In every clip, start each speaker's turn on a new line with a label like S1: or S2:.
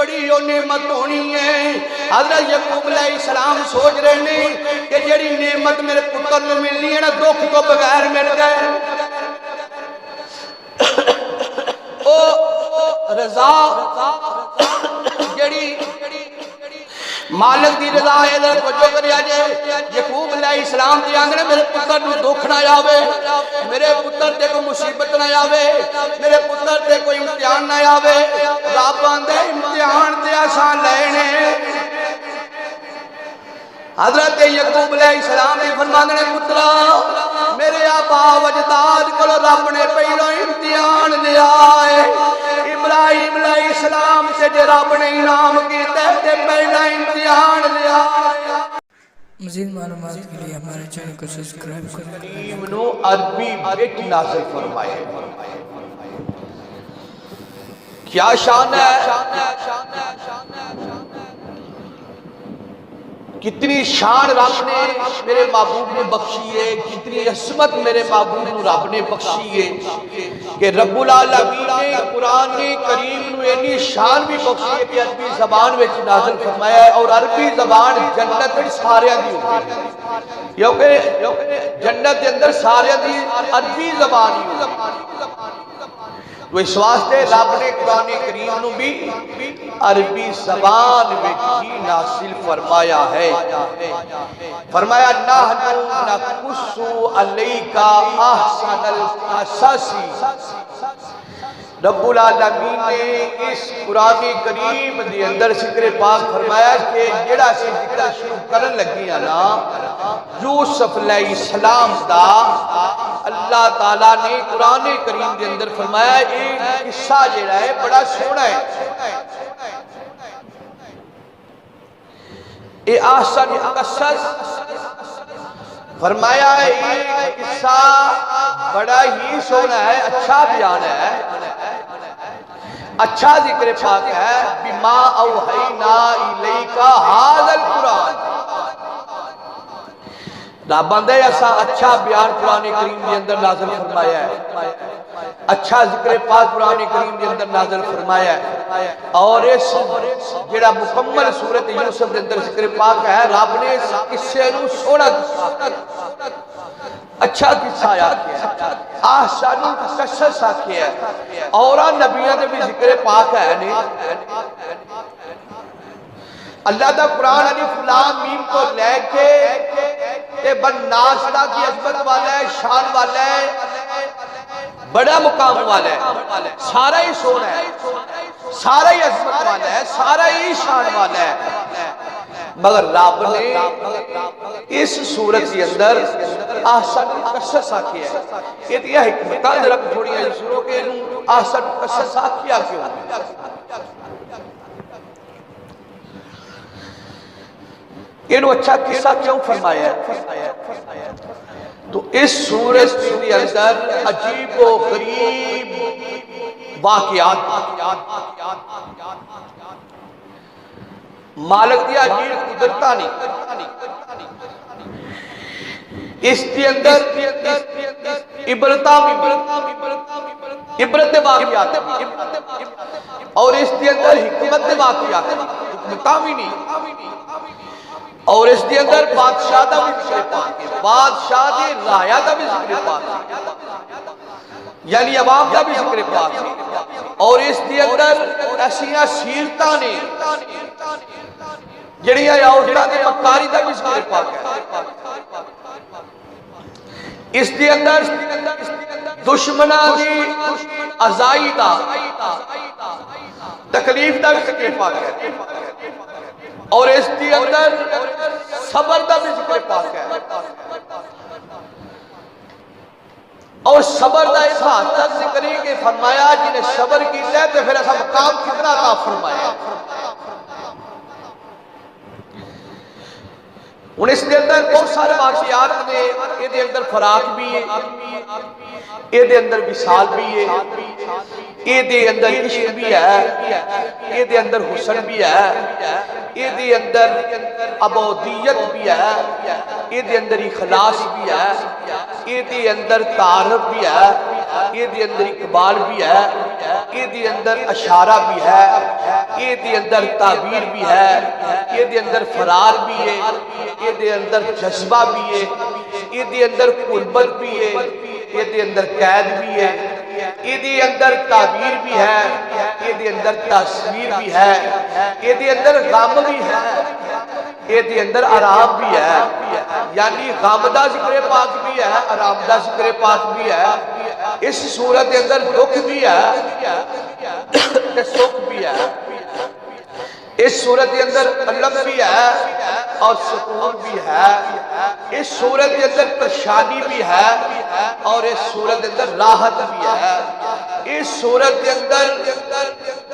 S1: بڑی وہ نعمت ہونی ہے۔ حضرت یعقوب علیہ السلام سوچ رہے ہیں کہ جڑی نعمت میرے پتر نو ملنی ہے نا دکھ تو بغیر مل گئے۔ او رضا جڑی مالک دی رضا ہے در وجہ کر جائے۔ یعقوب علیہ السلام دی آنگنے میرے پتر نو دکھ نہ آوے، میرے پتر تے کوئی مصیبت نہ آوے، میرے پتر تے کوئی امتحان نہ آوے۔ رب آندے امتحان تے آسان لینے۔ حضرت یعقوب علیہ السلام نے فرمانے پترا میرے آبا وجداد کو رب نے پہلو امتحان لیا ہے۔ ابراہیم علیہ السلام سے جو رب نے انعام کیتے تھے پہلا امتحان لیا ہے۔
S2: مزید معلومات کے لیے ہمارے چینل کو سبسکرائب کریں۔
S1: کریم نو عربی بچ نازل فرمائے۔ کیا شان ہے، کتنی شان رب نے میرے محبوب نے بخشی ہے، کتنی عظمت میرے محبوب نے رب نے بخشی ہے کہ رب العالمین نے قرآن کریم نو اتنی شان بھی بخشی ہے کہ عربی زبان وچ نازل فرمایا ہے۔ اور عربی زبان جنت وچ سارے دی ہوتی ہے، کیونکہ جنت دے اندر سارے دی عربی زبان ہی ہوتی ہے۔ تو اس واسطے رب نے قرآن کریم نو بھی عربی زبان میں ہی نازل فرمایا ہے۔ فرمایا نحن نقص علیک احسن القصص۔ رب العالمین نے اس قرآن کریم دے اندر ذکر پاک فرمایا کہ جڑا سی ذکر شروع کرن لگی ہے نا یوسف علیہ السلام دا، اللہ تعالیٰ نے قرآن کریم دے اندر فرمایا ایک قصہ جڑا ہے بڑا سونا ہے۔ اے احسن القصص فرمایا ایک قصہ بڑا ہی سونا ہے، اچھا بیان ہے، اچھا ذکر پاک ہے۔ بما اوحینا الیک ھذا القرآن، رب آندے ایسا اچھا بیان قرآن کریم کے اندر نازل فرمایا ہے، اچھا ذکر پاک قرآن کریم کے اندر نازل فرمایا ہے۔ اور اس جڑا مکمل سورت یوسف کے اندر ذکر پاک ہے، رب نے اس قصے نو سونا اچھا قصہ یاد کیا، احسن القصص آکھیا ہے۔ اور نبیوں دے بھی ذکر پاک ہے نہیں، اللہ دا قرآن الف لام میم کو لے کے تے بناس تک کی عظمت والا ہے، شان والا ہے، بڑا مقام والا ہے، سارا ہی سونا ہے، سارا ہی عظمت والا ہے، سارا ہی شان والا ہے۔ مگر رب نے اس صورت کے اندر احسن القصص آکھیا ہے۔ یہ دیا حکمتاں ذرا تھوڑی ہیں شروع کے احسن القصص آکھیا کیوں ہے؟ انہوں اچھا قصہ کیوں فرمایا ہے؟ تو اس سورت کے اندر عجیب و غریب واقعات، مالک دیا عجیب قدرتہ نہیں، اس کے اندر عبرتہ بھی، عبرت واقعات بھی، اور اس کے اندر حکمت واقعات بھی، حکمتہ بھی نہیں، اور اس کے اندر بادشاہ دا بھی ذکر پاک ہے، بادشاہ دی رایا دا بھی ذکر پاک ہے، یعنی عوام دا بھی ذکر پاک ہے۔ اور اس کے اندر ایسیاں سیرتاں نے جڑیاں عورتاں دے مکاری دا بھی ذکر پاک ہے۔ اس کے اندر دشمناں دی ازائی دا، تکلیف دا بھی ذکر پاک ہے۔ اور اس کے اندر صبر دا بھی ذکر پاک ہے، اور صبر دا اس حد تک ذکر ہے کہ فرمایا جنہیں صبر کیتا ہے تو پھر ایسا مقام کتنا عطا فرمایا۔ ان اس کے اندر بہت سارے واقعات نے، یہ دے اندر فراق بھی ہے، یہ دے اندر وصال بھی ہے، یہ دے اندر عشق بھی ہے، یہ دے اندر حسن بھی ہے، یہ دے اندر عبودیت بھی ہے، یہ دے اندر اخلاص بھی ہے، یہ دے اندر تعارف بھی ہے، یہ دے اندر اقبال بھی ہے، یہ دی اندر اشارہ بھی ہے، یہ دی اندر تعبیر بھی ہے، یہ دی اندر فرار بھی ہے، یہ دی اندر جذبہ بھی ہے، یہ دی اندر قربت بھی ہے، یہ دی اندر قید بھی ہے، یہ دی اندر تعبیر بھی ہے، یہ دی اندر تصویر بھی ہے، یہ دی اندر غم بھی ہے، یہ دی اندر آرام بھی ہے، یعنی غمدہ ذکر پاک بھی ہے، آرامدہ ذکر پاک بھی ہے، اس صورت کے اندر دکھ بھی ہے تے سکھ بھی ہے، اس صورت کے اندر علم بھی ہے اور سکون بھی ہے، اس صورت کے اندر پریشانی بھی ہے اور اس صورت کے اندر راحت بھی ہے، اس صورت کے اندر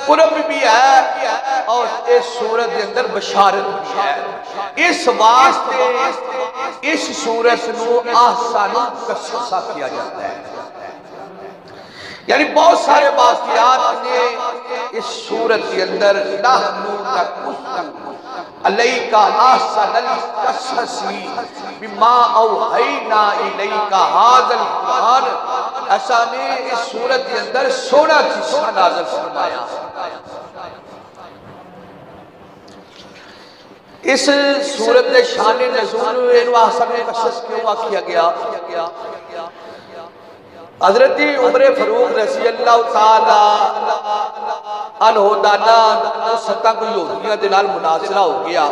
S1: قرب بھی ہے اور اس صورت کے اندر بشارت بھی ہے۔ اس واسطے اس صورت نو احسن قصص کیا جاتا ہے، یعنی بہت سارے واقعات نے اس صورت کے اندر نحنو نقص علیک احسن القصص بما اوحینا الیک ھذا القرآن، ایسا نے اس صورت کے اندر سونا قصہ نازل فرمایا۔ اس صورت شان نزول انو احسن قصص کیوں آکھیا گیا؟ حضرت عمر فاروق رضی اللہ تعالی عنہ دانا ستاں کو یہودیاں دے نال مناظرہ ہو گیا،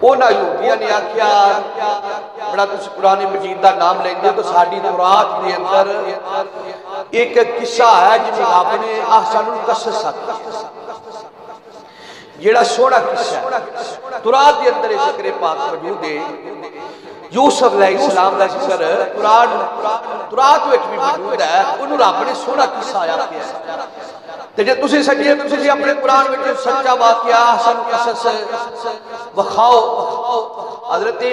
S1: اونا یہودیاں نے آکھیا بڑا تسی قرآن مجید دا نام لیندے تو ساڈی تورات دے اندر ایک قصہ ہے جس رب نے احسن القصص جیڑا سونا قصہ ہے، تورات دے اندر ذکر پاک موجود ہے، یوسف علیہ السلام دا ذکر تورات وچ بھی موجود ہے، انہوں رب نے سونا قصہ آیا کیا ہے۔ تے جے تسی سچے تسی اپنے قرآن وچ سچا واقعہ احسن قصص وکھاؤ۔ حضرت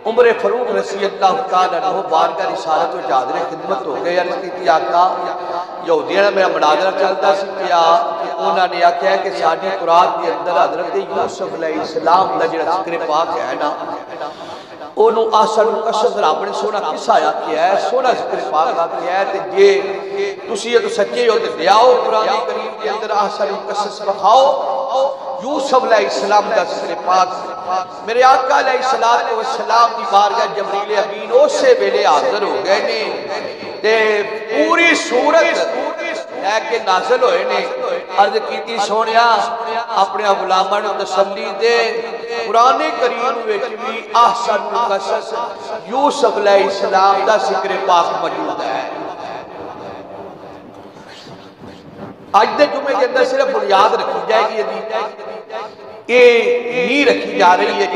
S1: عمر فاروق رضی اللہ تعالی عنہ بارگاہ رسالت و حاضر خدمت ہو گئے، عرض کی آقا یہودیاں نے میرا مناظرہ چلتا سی پیا، انہوں نے آکھیا کہ ساڈی قرآن کے اندر حضرت یوسف علیہ السلام دا جڑا ذکر پاک ہے نا، انہوں احسن القصص رب نے سونا قصہ آیا کیا ہے، سونا ذکر پاک کیا ہے، تے جے تسی یہ تو سچے ہو تے لیاؤ قرآن کریم کے اندر احسن القصص بخاؤ۔ یوسف علیہ السلام دا ذکر پاک میرے آقا علیہ السلام دی بارگاہ جبریل امین اسے ویلے حاضر ہو گئے نے تے پوری صورت ہے کہ نازل ہوئے نے، عرض کیتی سونیا اپنے غلاماں نوں تسلی دے، قرآن کریم وچ بھی احسن القصص یوسف علیہ السلام دا ذکر پاک موجود ہے۔ آج دے جمعے کے اندر صرف بنیاد رکھی جائے گی، یہ نہیں رکھی جا رہی ہے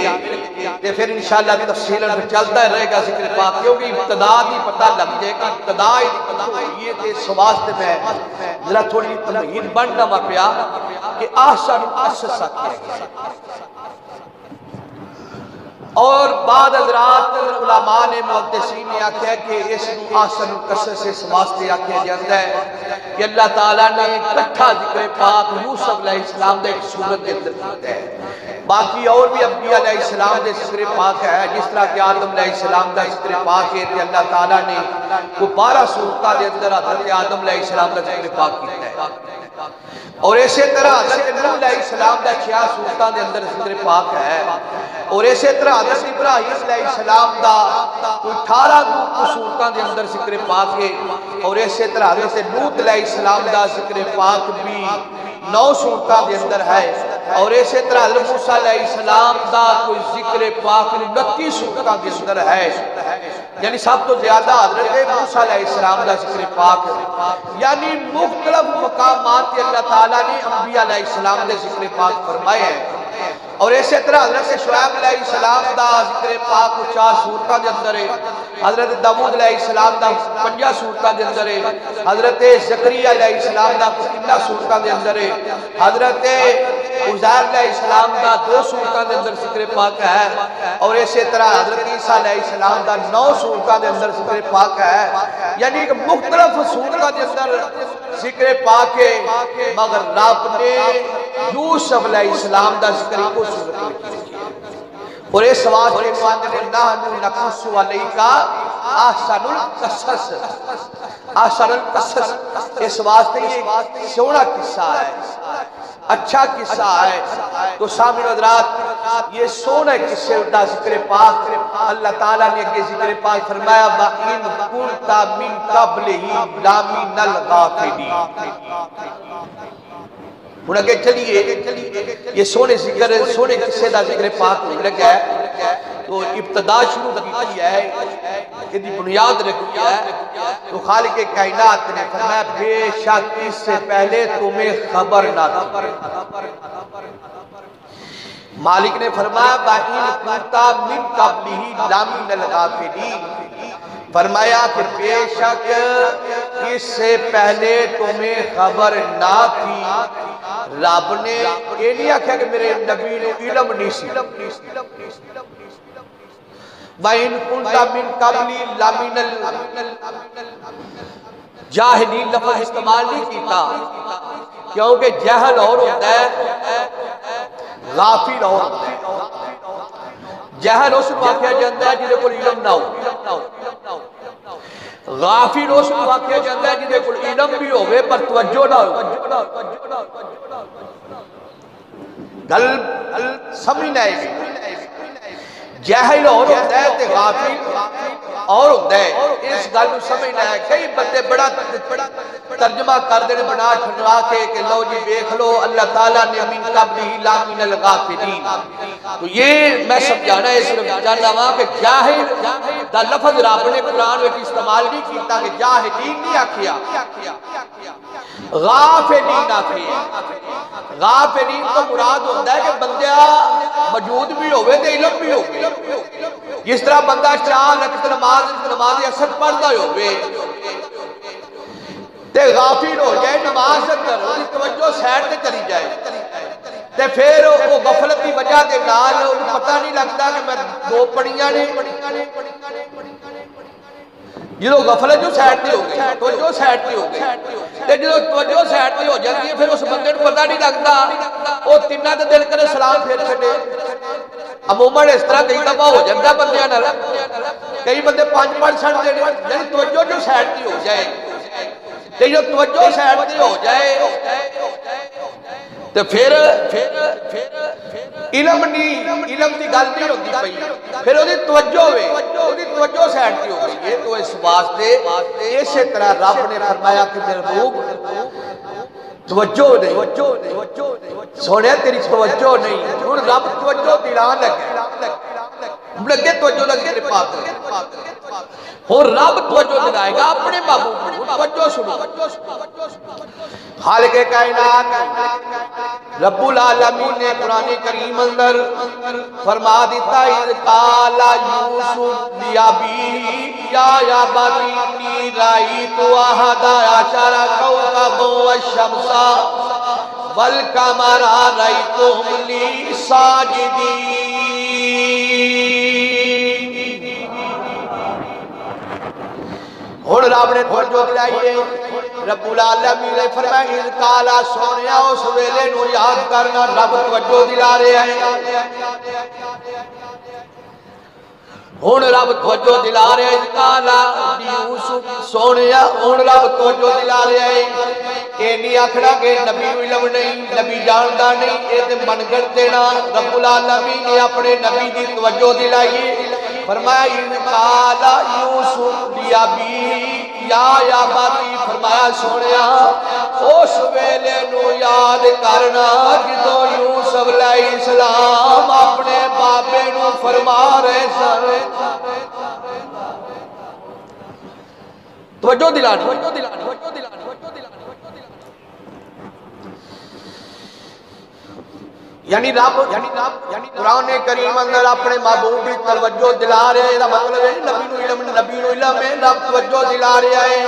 S1: کہ پھر انشاءاللہ تفصیل چلتا رہے گا ذکر پاک، کیونکہ ابتدا بھی پتہ لگ جائے گا، ابتدا یہ کہ اس واسطے میں ذرا تھوڑی تمہید بننا ما پیا کہ احسن القصص کیا گیا۔ اور بعد حضرات علماء نے محدثین نے آکھیا کہ اس کو احسن القصص اس واسطے آکھیا جاتا ہے کہ اللہ تعالیٰ نے اکٹھا ذکر پاک یوسف علیہ السلام دے ایک صورت کے اندر کیتا ہے، باقی اور بھی انبیاء علیہ السلام دے ذکر پاک ہے، جس طرح کہ آدم علیہ السلام دا ذکر پاک ہے کہ اللہ تعالیٰ نے وہ 12 صورتاں دے اندر حضرت آدم علیہ السلام دا ذکر پاک کیتا ہے، اور اسی طرح حضرت نوح علیہ السلام دا 6 صورتاں دے اندر ذکر پاک ہے، اور اسی طرح حضرت ابراہیم علیہ السلام دا 18 صورتاں دے اندر ذکر پاک ہے، اور اسی طرح حضرت لوط علیہ السلام دا ذکر پاک بھی 9 صورتاں دے اندر ہے، اور اسی طرح حضرت موسیٰ علیہ السلام دا کوئی ذکر پاک 29 صورتاں دے اندر ہے، یعنی سب تو زیادہ حضرت موسیٰ علیہ السلام دا ذکر پاک، یعنی مختلف مقامات اللہ تعالیٰ نے انبیاء علیہ السلام دے ذکر پاک فرمائے ہیں، اور اسی طرح حضرت شعیب علیہ السلام دا ذکر پاک 4 صورتاں دے اندر ہے، حضرت داؤد علیہ السلام دا 5 صورتاں دے اندر ہے، حضرت زکریا علیہ السلام دا 3 صورتاں دے اندر ہے، حضرت عزیر علیہ السلام دا 2 صورتاں دے اندر ذکر پاک ہے، اور اسی طرح حضرت عیسیٰ علیہ السلام دا 9 صورتاں دے اندر ذکر پاک ہے، یعنی کہ مختلف صورتاں دے اندر ذکر پاک ہے، مگر رب نے یوسف علیہ السلام دا ذکر کو صورت لکھی، اور اس واسطے نحن نقص علیک احسن القصص، احسن القصص، اس واسطے یہ سونا قصہ ہے، اچھا قصہ ہے۔ تو سامنے حضرات یہ سونے قصے دا ذکر پاک اللہ تعالیٰ نے اگے ذکر پاک فرمایا وَإِن كُنْتَ مِن قَبْلِهِ لَمِنَ الْغَافِلِينَ۔ ہن اگے چلیے یہ سونے قصے دا ذکر پاک ہو لگا ہے تو ابتدا شروع کی ہے، یہ بنیاد رکھی ہے۔ تو خالق کائنات نے فرمایا بے شک اس سے پہلے تمہیں خبر نہ تھی۔ مالک نے فرمایا وَإِن كُنْتَ مِن قَبْلِهِ لَمِنَ الْغَافِلِينَ، فرمایا کہ بے شک اس سے پہلے تمہیں خبر نہ تھی۔ رب نے یہ نہیں آکھا کہ میرے نبی نے علم نہیں سی۔ وَإِن كُنْتَ مِن قَبْلِهِ لَمِنَ الْجَاهِلِينَ لفظ استعمال نہیں کیتا، کیونکہ جہل اور ہوتا ہے، غافل اور ہوتا ہے۔ جہل اس واقعہ جاندہ ہے جنہیں کوئی علم نہ ہو، غافل اس واقعہ جاندہ ہے جنہیں کوئی علم بھی ہوئے پر توجہ نہ ہو۔ گل سمجھنا ہے، جاہل اور ہوتا ہے تے غافل اور ہوتا ہے، اس گل کو سمجھنا ہے۔ کئی بندے بڑا ترجمہ کر دینے بنا چھنوا کے کہ لو جی دیکھ لو اللہ تعالیٰ نے من قبلہ لَمِنَ الْغَافِلِينَ، تو یہ میں سمجھانا ہے، صرف جاننا ہوا کہ جاہل دا لفظ رب نے قرآن میں استعمال نہیں کیتا کہ جاہلین نہیں آکھیا، غافلین آکھیا۔ غافلین تو مراد ہوتا ہے کہ بندہ موجود بھی ہوئے تے علم بھی ہوئے، جس طرح بندہ 4 رکعت نماز اثر پڑھتا ہوئے تے غافل ہو جائے نماز اندر، اس توجہ سیٹ تے چلی جائے تے پھر وہ غفلت کی وجہ دے نال انہوں پتہ نہیں لگتا کہ میں 2 پڑھیاں نے، جدو غفلت جو سیٹ تے ہو گئی، توجہ سیٹ تے ہو گئی تے جدو توجہ سیٹ تے ہو جاتی ہے پھر اس بندے کو پتہ نہیں لگتا، وہ تینہ دے دل کرے سلام پھیر چھڑے۔ عموماً اس طرح کئی دفعہ ہو جاتا بندیاں نال، کئی بندے 5 پڑھ چھڑ دے، یعنی توجہ جو سیٹ تے ہو جائے تے جو توجہ سیٹ تے ہو جائے تو پھر علم نہیں، علم دی گل نہیں ہوتی پئی، پھر وہ توجہ ہوئے، وہ توجہ سیٹ کی ہو گئی ہے۔ تو اس واسطے اسی طرح رب نے فرمایا کہ محبوب توجہ نہیں، سونے تیری توجہ نہیں، ہن رب توجہ دلان لگے توجہ لگے تیرے پاک اور رب توجہ دلائے گا اپنے محبوب کو، توجہ سنو۔ خالق کائنات رب العالمین نے قرآن کریم اندر فرما دیتا اذ قال یوسف لابیہ یا بنی انی رأیت احد عشر کوکبا والشمس والقمر رأیتهم لی ساجدین۔ ہن رب نے توجہ دلائی، رب العالمین نے فرمایا اذ قال سونیا اس ویلے نو یاد کرنا، رب توجہ دلا رہے ہیں۔ ہن رب توجہ دلا رہے ہیں، اذ قال یوسف سونیا، ہن رب توجہ دلا رہے ہیں۔ یہ نہیں آکھنا کہ نبی علم نہیں، نبی جاندا نہیں، یہ تے من گھڑ دینا۔ رب العالمین نے اپنے نبی دی توجہ دلائی، فرمایا اذ قال یوسف لابیہ یا باتی، فرمایا سونیا اس ویلے نو یاد کرنا جدو یوسف علیہ السلام اپنے بابے نو فرما رہے سن۔ توجہ دلانی، یعنی رب قرآن کریم اندر اپنے محبوب کی توجہ دلا رہے ہیں، مطلب ہے نبی نو علم ہے، رب توجہ دلا رہے ہیں۔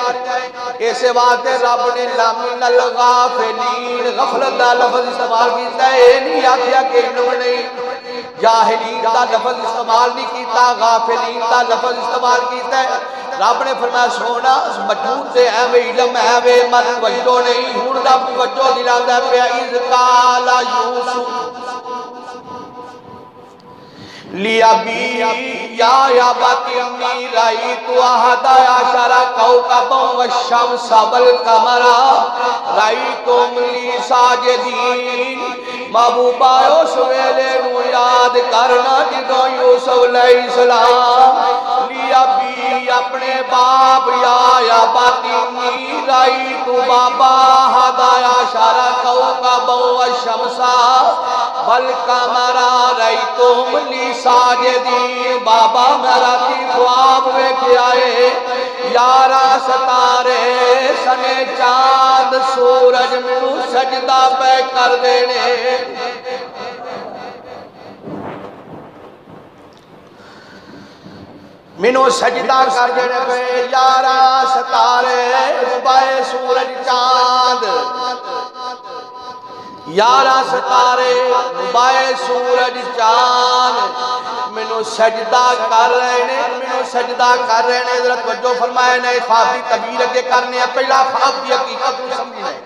S1: ایسے واسطے رب نے لَمِنَ الْغَافِلِينَ غفلت دا لفظ استعمال کیتا ہے، نہیں آکھیا کہ علم نہیں، جاہلین دا لفظ استعمال نہیں کیتا، غافلین دا لفظ استعمال کیتا ہے۔ رب نے فرمایا سونا مجھول سے ہے وے علم ہے وے مت توجہ نہیں، ہن رب توجہ دلاتا ہے پیا اذ قال یوسف، لیا بی یا باتی امی رائیت احد عشر کوکبا والشمس والقمر رائیتم لی ساجدین محبوبہ یوسف نو یاد کرنا جدو یوسف علیہ السلام لیا بی اپنے باپ یا باتی امی رائیت بابا احد عشر کوکبا والشمس والقمر رائیتم لی ساجدین بابا میرا کی خواب ویکھ آئے یارا ستارے سنے چاند سورج منو سجدہ پہ کر دینے منو سجدہ کر دینے پہ یارا ستارے صبح سورج چاند یارہ ستارے بائے سورج چاند منو سجدہ کر رہے نے حضرت وجہ فرمائے نے خواب دی تعبیر کے کرنے ہیں پہلا خواب دی حقیقت کو سمجھنا ہے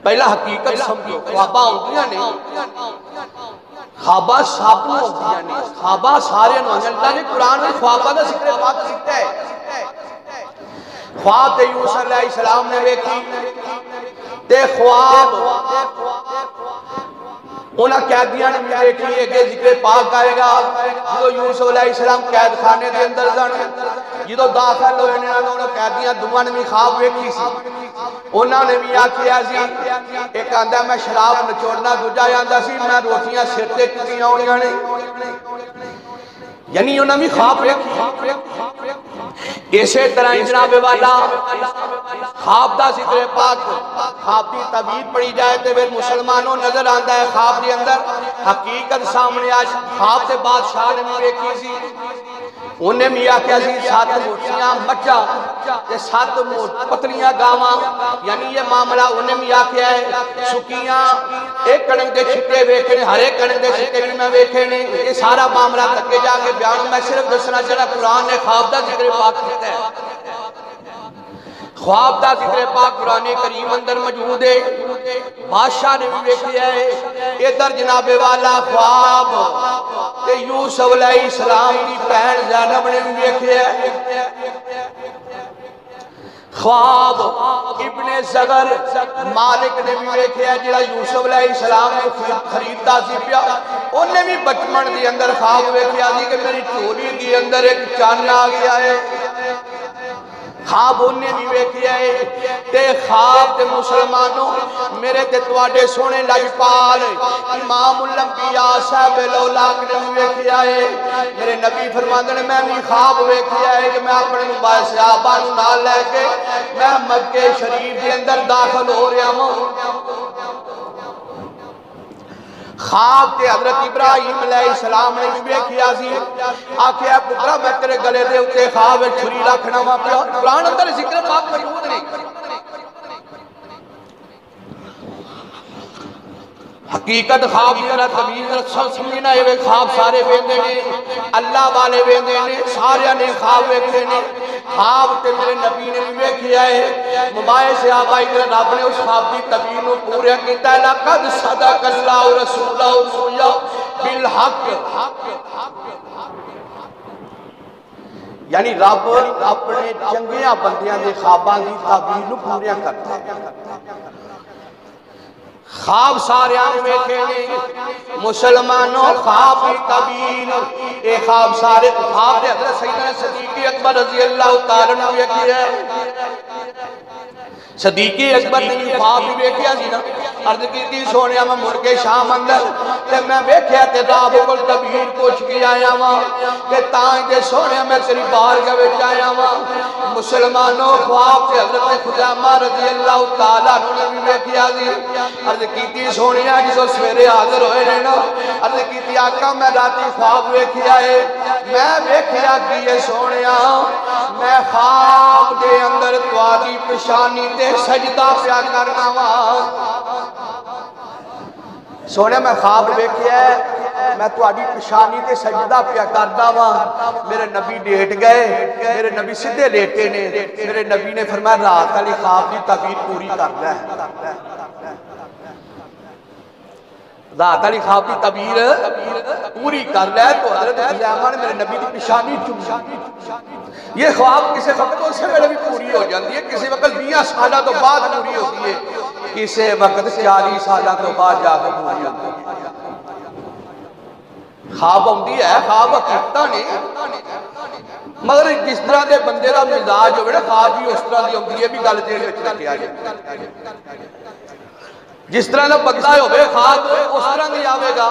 S1: پہلا حقیقت سمجھو خوابہ ہوتیاں نے خوابہ سابو ہوتیاں نے خوابہ سارے نوازیں اللہ نے قرآن میں خوابہ دا ذکر پاک سکتا ہے خواب تے یوسف علیہ السلام نے ویکھی تے خواب انہاں قیدیاں نے بھی دیکھی ہے کہ ذکر پاک آئے گا جو یوسف علیہ السلام قید خانے دے اندر جانے جدو داخل ہوئے انہوں قیدیاں دعا نے بھی خواب ویکھی سی انہوں نے بھی آکھیا سی ایک آندہ میں شراب نچوڑنا دوجا آندہ سی میں روٹیاں سرتے کتیاں ہونیاں نے یعنی انہوں نے بھی خواب ویکھی اسی طرح جناب والا خواب دا ذکر پاک خواب دی تعبیر پڑھی جائے تے پھر مسلمانوں نظر آندا ہے خواب دے اندر حقیقت سامنے آج خواب تے بادشاہ نے بھی دیکھی سی انہیں بھی آکھیا سی 7 موٹیاں بچہ تے 7 پتلیاں گاواں یعنی یہ معاملہ انہیں بھی آکھیا ہے سکیاں ایک کڑنگ دے چھٹے ویکھنے ہر ایک کڑنگ دے چھٹے بھی میں ویکھنے یہ سارا معاملہ تکے جا کے بیان میں صرف دسنا چاہنا قرآن نے خواب دا ذکر پاک کیتا ہے خواب دا ذکر پاک قرآن کریم اندر موجود ہے بادشاہ نے بھی ویکھیا ہے ادھر جناب والا خواب تے یوسف علیہ السلام کی بہن زینب نے بھی ویکھیا ہے خواب ابن زغر مالک نے بھی ویکھیا ہے جڑا یوسف علیہ السلام نے خریدتا سی پیا انہیں بھی بچپن دی اندر خواب ویکھیا سی کہ میری چولی دی اندر ایک چان آ گیا ہے خواب انہیں بھی ویکھیا ہے تے خواب تے مسلمانوں میرے تے تواڈے سونے لجپال امام الانبیاء صاحب الاولاق نے بھی ویکھیا ہے میرے نبی فرماندے نے میں بھی خواب ویکھیا ہے کہ میں اپنے مبارک صحابہ نوں نال لے کے میں مکے شریف کے اندر داخل ہو رہا ہوں خواب تے حضرت ابراہیم علیہ السلام نے بھی ویکھیا سی آکھیا پترا میں تیرے گلے دے اوتے خواب چھری رکھنا وا پیا قرآن اندر ذکر پاک موجود نہیں حقیقت خواب دینا تمیز سمجھنا ہے خواب سارے ویندے نے اللہ والے ویندے نے سارے نے خواب ویکھے نے خواب تے میرے نبی نے بھی ویکھیا ہے مبائے صحابہ کرام رب نے اس خواب کی تعبیر نو پورا کیتا ہے لقد صدق اللہ رسولہ الرؤیا بالحق یعنی رب اپنے چنگیاں بندیاں دے خواباں دی تعبیر نو پورا کرتا ہے خواب سارے آنے ویکھے نے مسلمانوں خواب کی تعبیر اے خواب سارے خواب دے حضرت سیدنا صدیق اکبر رضی اللہ تعالیٰ نے ویکھی ہے صدیق اکبر نے خواب بھی ویکھیا سی نا عرض کیتی سونیا میں مڑ کے شام اندر تے میں ویکھیا تے رب کول تعبیر پوچھ کے آیا وا کہ تاں دے سونیا میں تیری بارگاہ وچ آیا وا مسلمانوں خواب تے حضرت خزیمہ رضی اللہ تعالیٰ نے بھی ویکھیا سی عرض کیتی سونیا جسو سویرے حاضر ہوئے نے نا عرض کیتی آقا میں راتی خواب ویکھیا ہے میں ویکھیا کہ سونیا میں خواب دے اندر تواڈی پیشانی تے سجدہ پیا کرنا وا سونے میں خواب ویکھیا ہے میں تواڈی پیشانی تے سجدہ پیا کردا وا میرے نبی لیٹ گئے میرے نبی سیدھے لیٹے نے میرے نبی نے فرمایا رات والی خواب دی تعبیر پوری کر لے ذات علی خواب کی تعبیر پوری کر لے تو حضرت سلیمان میرے نبی کی پیشانی چوم یہ خواب کسی وقت اس سے پہلے بھی پوری ہو جاتی ہے کسی وقت 20 سالہ تو بعد پوری ہوتی ہے کسی وقت 40 سالہ تو بعد جا کے پوری ہوتی ہے خواب ہوندی ہے خواب حقیقتہ نہیں مگر جس طرح دے بندے دا مزاج ہوئے نا خواب بھی اس طرح دی ہوندی ہے بھی گل دیر وچ رکھے آ جائے جس طرح دا بندہ ہوئے خواب اس طرح دی آوے گا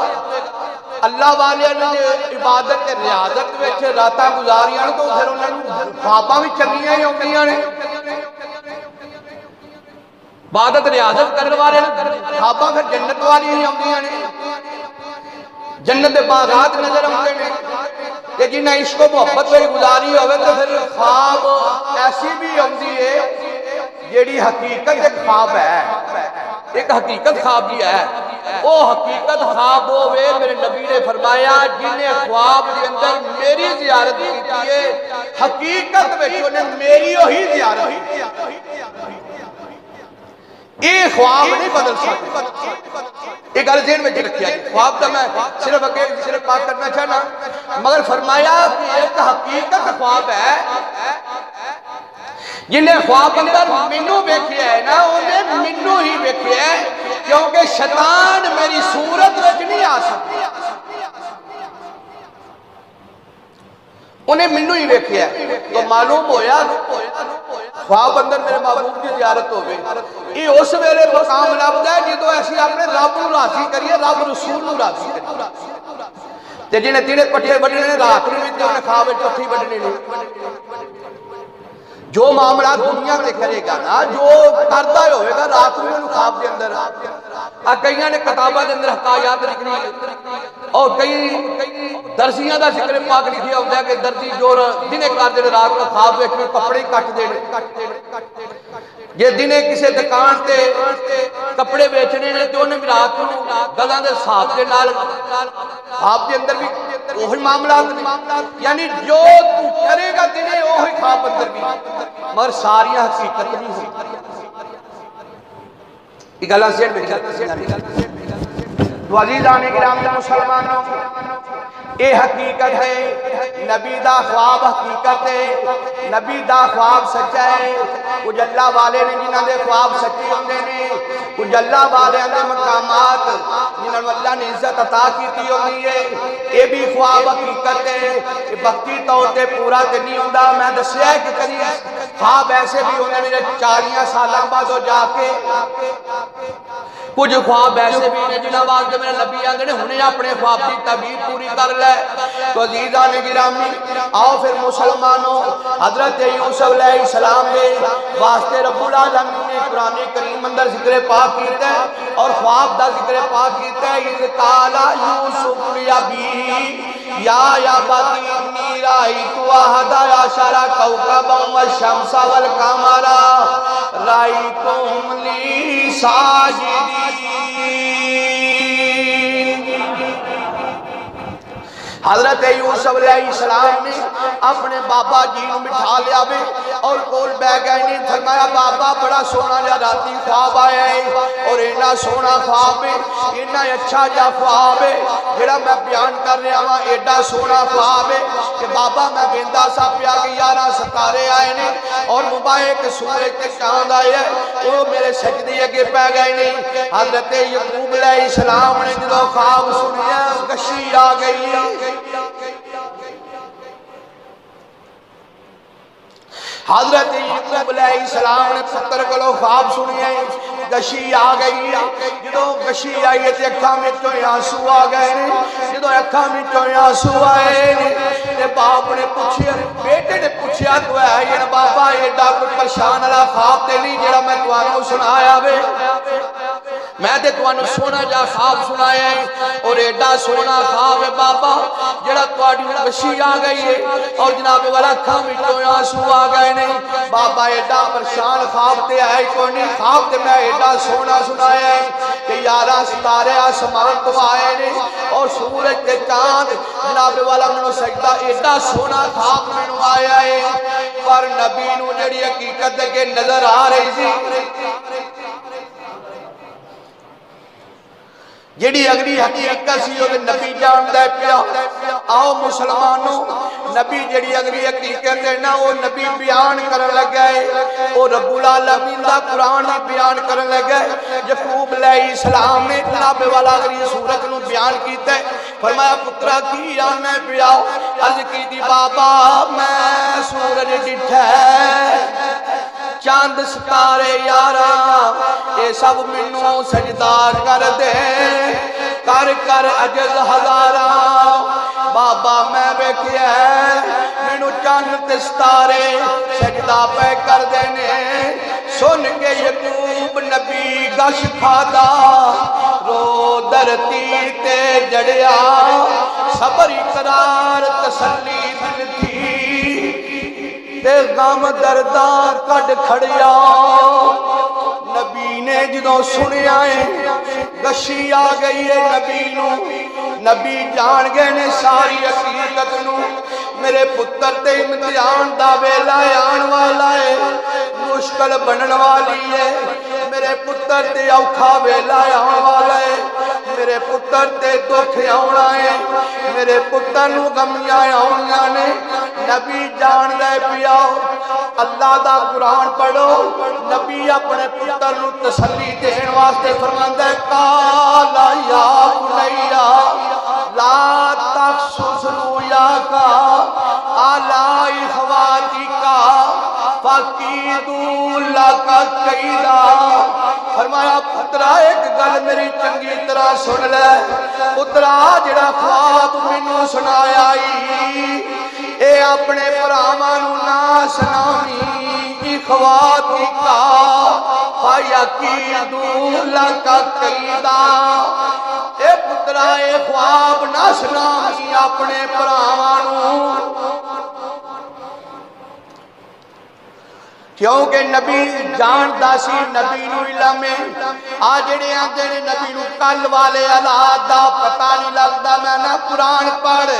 S1: اللہ والے نے عبادت تے ریاضت وچ راتاں گزاریاں تو پھر انہاں نوں خواباں وی چنگیاں ہی ہوندیاں نے عبادت ریاضت کرنے والے خواباں پھر جنت والی ہی ہوندیاں نے جنت باغات نظر آتے ہیں کہ جنہیں عشق و محبت میں گزاری ہوئے تو پھر خواب ایسی بھی ہوندی ہے جیڑی حقیقت ایک خواب ہے ایک حقیقت خواب بھی ہے وہ حقیقت خواب ہوئے میرے نبی نے فرمایا جنہیں خواب کے اندر میری زیارت کی ہے حقیقت میں انہیں میری ہی زیارت کی یہ خواب نہیں بدل سکتے ایک گل ذہن میں رکھیا ہے خواب تو میں صرف بات کرنا چاہنا مگر فرمایا کہ ایک حقیقت خواب ہے جنہیں خواب اندر منو بیکھیا ہے نا انہیں منو ہی بیکھیا ہے کیونکہ شیطان میری صورت وچ نہیں آ سکتا انہیں منو ہی بیکھیا ہے تو معلوم ہویا خواب اندر میرے محبوب کی زیارت ہو گئی یہ اس ویلے مقام لفظ ہے جدو ایسی اپنے رب نو راضی کریے رب رسول نو راضی کریے تے جنہیں تینے پٹھے بڑھنے نے رات میں بھی انہیں خواب پٹھی بڑھنے نے جو معاملات دنیا میں کرے گا نا جو کرتا ہوئے گا رات میں انہوں خواب دے اندر کئیاں نے کتابہ دے اندر حقایات لکھنی اور کئی درسیاں دا ذکر پاک لکھیا ہوتا ہے کہ درسی جو دنے کار دے رات کا خواب ویکھ میں کپڑے کٹ دے یہ دنے کسے دکان تے کپڑے بیچنے نے تو انہیں بھی رات کو گلاں دے ساتھ دے نال خواب دے اندر بھی وہی معاملات یعنی جو تو کرے گا دنے وہی خواب اندر بھی مگر ساری حقیقت نہیں ہوئی یہ گلہ سیٹ میں چلتے تو عزیزان کرام مسلمانوں اے حقیقت ہے نبی دا خواب حقیقت ہے نبی دا خواب سچا ہے کچھ اللہ والے نے جنہاں دے خواب سچے ہوندے نے کچھ اللہ والے دے مقامات جنہاں اللہ نے عزت عطا کیتی ہوندی ہے اے بھی خواب حقیقت ہے کہ وقتی طور تے پورا تے نہیں ہوندا میں دسیا ہے کہ کبھی خواب ایسے بھی ہوندے میرے 40 سال بعد ہو جا کے کچھ خواب ایسے بھی ہیں جنہاں واسطے میرے نبی آندے نے انہیں اپنے خواب کی تعبیر پوری کر لے تو عزیزان گرامی آؤ پھر مسلمانوں حضرت یوسف علیہ السلام دے واسطے رب العالمین نے قرآن کریم اندر ذکر پاک کیتا ہے اور خواب دا ذکر پاک کیتا ہے اذ قال یوسف لأبیہ یا بنی انی رأیت احد عشر کوکبا والشمس والقمر رأیتهم لی ساجدین حضرت یوسف علیہ السلام نے اپنے بابا جی نو بٹھا لیا بے اور کول بے گئے نے فرمایا بابا بڑا سونا جا راتی خواب آیا ہے اور اینا سونا خواب ہے اینا اچھا جا خواب ہے جڑا میں بیان کر رہا ہوں ایڈا سونا خواب ہے کہ بابا میں گیندا سا پیا کہ 11 ستارے آئے نے اور مبارک سورج تے چاند آئے ہیں وہ میرے سجدے اگے پہ گئے نے حضرت یعقوب علیہ السلام نے جدو خواب سنیا گشی آ گئی حضرت یعقوب علیہ السلام نے پتر کو خواب سنیے گشی آ گئی جدو گشی آئی تے اکھاں وچوں آنسو آ گئے جدو اکھاں وچوں آنسو آئے تے باپ نے پوچھیا بیٹے نے پوچھیا تو ہے یہ بابا ایڈا کچھ پریشان والا خواب تے نہیں جڑا میں تانوں سنایا وے میں تے تانوں سونا جا خواب سنایا ہے اور ایڈا سونا خواب ہے بابا جڑا تواڈی گشی آ گئی ہے اور جناب والا اکھاں وچوں آنسو آ گئے بابا ایڈا پریشان خواب تے آئے کوئی نہیں خواب تے میں ایڈا سونا سنایا ہے کہ 11 ستارے آسمان تو آئے نے اور سورج تے چاند جناب والا منو سجدہ ایڈا سونا خواب منو آیا ہے پر نبی نو جڑی حقیقت کے نظر آ رہی تھی جیڑی اگلی حقیقت سی وہ نبی جاندا پیا آؤ مسلمانوں نبی جیڑی اگلی حقیقت ہے نا وہ نبی بیان کرن لگا ہے وہ رب العالمین دا قرآن بیان کرن لگا ہے یعقوب علیہ السلام نے جناب والا اگلی سورت نو بیان کیتا ہے فرمایا پترا کی آنا پیا عرض کی دی بابا میں سورج ڈٹھا چاند ستارے یارا اے سب منوں سجدہ کر دے کر کر عجز ہزارا بابا میں بیکھیا منوں چاند تے ستارے سجدہ پہ کر دینے سن کے یعقوب نبی گش کھادا رو درتی تے جڑیا صبر اقرار تسلی دل تھی تے غم دردہ کڈ کھڑیا نبی نے جدوں سنیا ہے گشی آ گئی ہے نبی نو نبی جان گئے نے ساری حقیقت نو میرے پتر تے امتحان دا ویلا آن والا ہے مشکل بنن والی ہے میرے پتر تے اوکھا ویلا آن والا ہے میرے پتر تے دکھ آنا ہے میرے پتر نو غمیاں آنیاں نے نبی جان دے پیا اللہ دا قرآن پڑھو نبی اپنے پتر نو تسلی دین واسطے فرماندا ہے قالا یا بنیا لا تقصص رؤیاک علی اخواتک فکیدوا لک کیدا فرمایا پترا ایک گل میری چنگی طرح سن لے پترا جڑا خواب مینوں سنایا اے اپنے پراواں نوں نہ سناویں اخواتک فیکیدوا لک کیدا اے پترا اے خواب نہ سناویں اپنے پراواں نوں کیونکہ نبی جاندا سی نبی نو علم آ جڑے آندے نے نبی نو کل والے حالات دا پتہ نہیں لگدا میں نہ قرآن پڑھ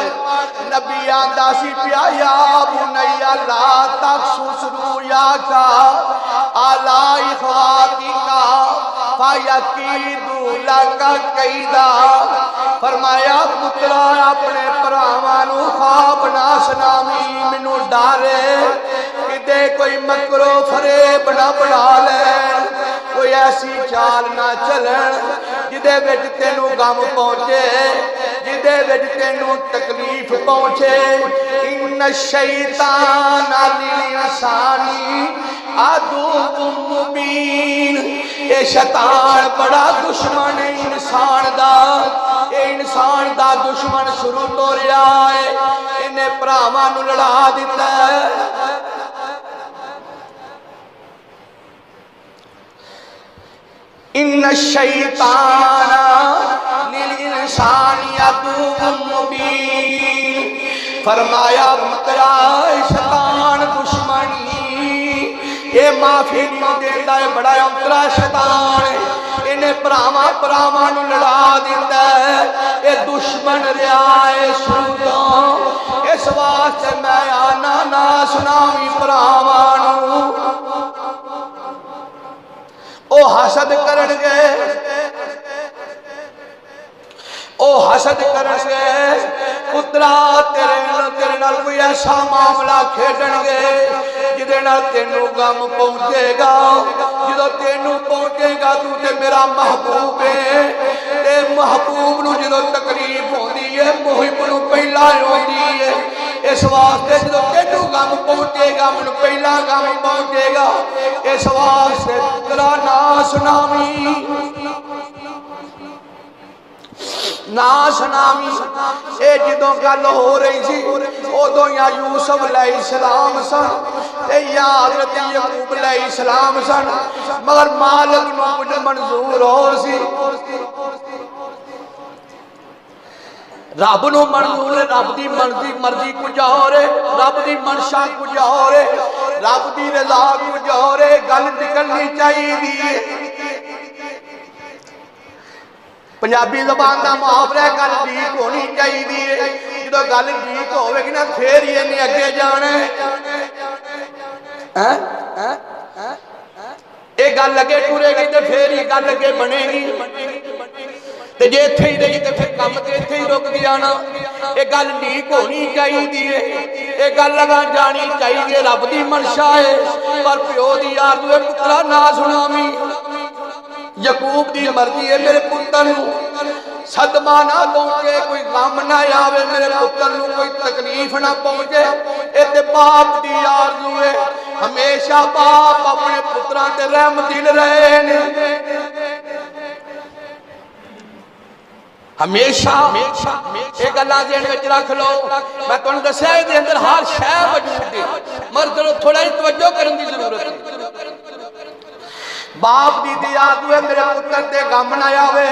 S1: نبی آندا سی پیا یا بنیا لا تقصص رؤیاک علی اخواتک فیکیدوا لک کیدا فرمایا پترا اپنے پراواں نو خواب نہ سناویں مینوں ڈر کدے کوئی مکرو فریب نہ بنا لین کوئی ایسی چال نہ چلن جدے وچ تینوں غم پہنچے جدے وچ تینوں تکلیف پہنچے ان الشیطان للانسان عدو مبین اے شیطان بڑا دشمن ہے انسان دا اے انسان دا دشمن شروع تو رہا ہے انہیں پراواں نوں لڑا دیتا ہے ان الشیطان للانسان عدو مبین فرمایا پترا شیطان دشمنی یہ معافی نہیں دیتا ہے بڑا انترا شیطان انہیں پراواں نوں لڑا دیتا ہے یہ دشمن رہا ہے شروع اس واسطے میں آنا نہ سناویں پراواں نوں او حسد کرن گے او حسد کرن گے پترا تیرے نال کوئی ایسا معاملہ کھیڈن گے جدے نال تینوں غم پہنچے گا جدوں تینوں پہنچے گا تو تے میرا محبوب ہے تے محبوب نو جدوں تکلیف ہوندی ہے محب نو پہلا ہوندی ہے اس واسطے جدوں تینوں غم پہنچے گا مینوں پہلا غم پہنچے گا اس واسطے پترا نہ سناویں نہ سناویں اے جدوں گل ہو رہی سی ادوں یا یوسف علیہ السلام سن تے یا حضرت یعقوب علیہ السلام سن مگر مالک نو کچھ منظور ہو سی رب نو منظور ہے رب دی مرضی کچھ اور ہے رب دی منشا کچھ اور ہے رب دی رضا کچھ اور ہے گل نکلنی چاہیے پنجابی زبان دا محاورہ گل ٹھیک ہونی چاہیے جدوں گل ٹھیک ہوے گی نا پھر ہی انہیں اگے جانا یہ گل اگے ٹرے گی تو پھر ہی گل اگے بنے گی تے جے ایتھے ہی رہی تے پھر کم تے ایتھے ہی رک گیا نا یہ گل لیک ہونی چاہیے یہ گل لگا جانی چاہیے رب دی منشا ہے پر پیو دی آرزو ہے پترا نہ سناویں یعقوب دی مرضی ہے میرے پتر نو صدمہ نہ پہنچے کوئی غم نہ آوے میرے پتر نو کوئی تکلیف نہ پہنچے اے تے باپ دی آرزو ہے ہمیشہ باپ اپنے پتراں تے رحم دل رہے نے ہمیشہ ایک اللہ ذہن وچ رکھ لو میں تانوں دسیا دے اندر ہر شے موجود ہے مگر چلو تھوڑا ہی توجہ کرن دی ضرورت ہے باپ دی دی آرزو ہے میرے پتر تے غم نہ آوے